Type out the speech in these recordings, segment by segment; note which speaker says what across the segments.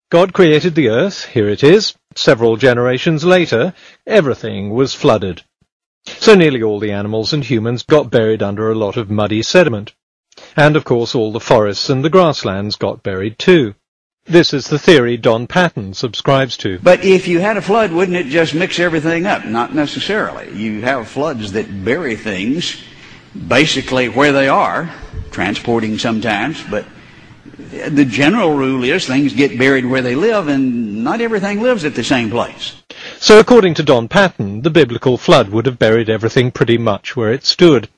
Speaker 1: God created the earth, here it is. Several generations later, everything was flooded. So nearly all the animals and humans got buried under a lot of muddy sediment. And of course all the forests and the grasslands got buried too. This is the theory Don Patton subscribes to.
Speaker 2: But if you had a flood, wouldn't it just mix everything up? Not necessarily. You have floods that bury things basically where they are, transporting sometimes, but the general rule is things get buried where they live, and not everything lives at the same place.
Speaker 1: So according to Don Patton, the biblical flood would have buried everything pretty much where it stood.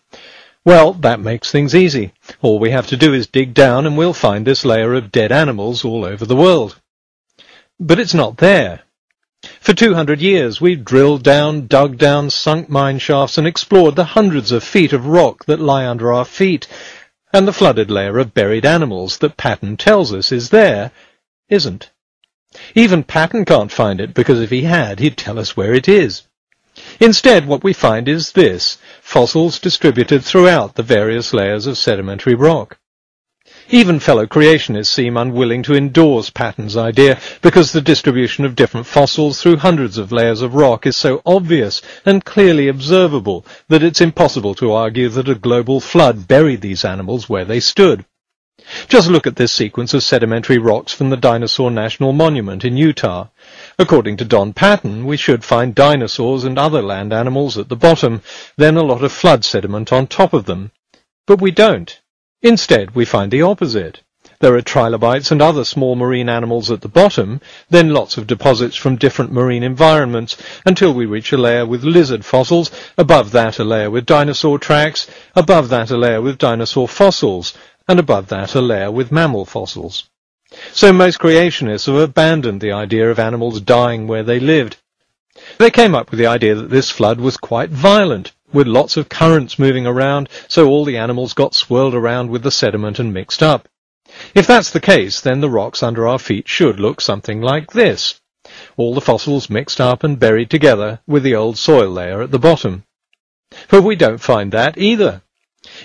Speaker 1: Well, that makes things easy. All we have to do is dig down and we'll find this layer of dead animals all over the world. But it's not there. For 200 years we've drilled down, dug down, sunk mine shafts and explored the hundreds of feet of rock that lie under our feet, and the flooded layer of buried animals that Patton tells us is there isn't. Even Patton can't find it, because if he had, he'd tell us where it is. Instead, what we find is this: fossils distributed throughout the various layers of sedimentary rock. Even fellow creationists seem unwilling to endorse Patton's idea, because the distribution of different fossils through hundreds of layers of rock is so obvious and clearly observable that it's impossible to argue that a global flood buried these animals where they stood. Just look at this sequence of sedimentary rocks from the Dinosaur National Monument in Utah. According to Don Patton, we should find dinosaurs and other land animals at the bottom, then a lot of flood sediment on top of them. But we don't. Instead, we find the opposite. There are trilobites and other small marine animals at the bottom, then lots of deposits from different marine environments, until we reach a layer with lizard fossils, above that a layer with dinosaur tracks, above that a layer with dinosaur fossils, and above that a layer with mammal fossils. So most creationists have abandoned the idea of animals dying where they lived. They came up with the idea that this flood was quite violent, with lots of currents moving around, so all the animals got swirled around with the sediment and mixed up. If that's the case, then the rocks under our feet should look something like this: all the fossils mixed up and buried together, with the old soil layer at the bottom. But we don't find that either.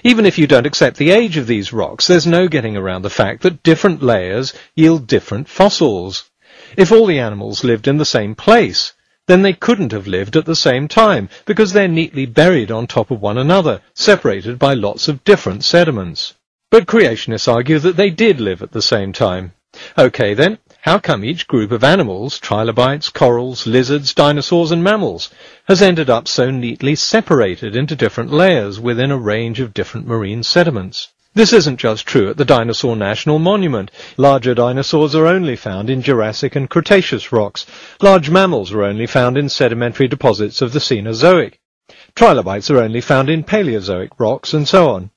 Speaker 1: Even if you don't accept the age of these rocks, there's no getting around the fact that different layers yield different fossils. If all the animals lived in the same place, then they couldn't have lived at the same time, because they're neatly buried on top of one another, separated by lots of different sediments. But creationists argue that they did live at the same time. Okay then, how come each group of animals, trilobites, corals, lizards, dinosaurs and mammals, has ended up so neatly separated into different layers within a range of different marine sediments? This isn't just true at the Dinosaur National Monument. Larger dinosaurs are only found in Jurassic and Cretaceous rocks. Large mammals are only found in sedimentary deposits of the Cenozoic. Trilobites are only found in Paleozoic rocks, and so on.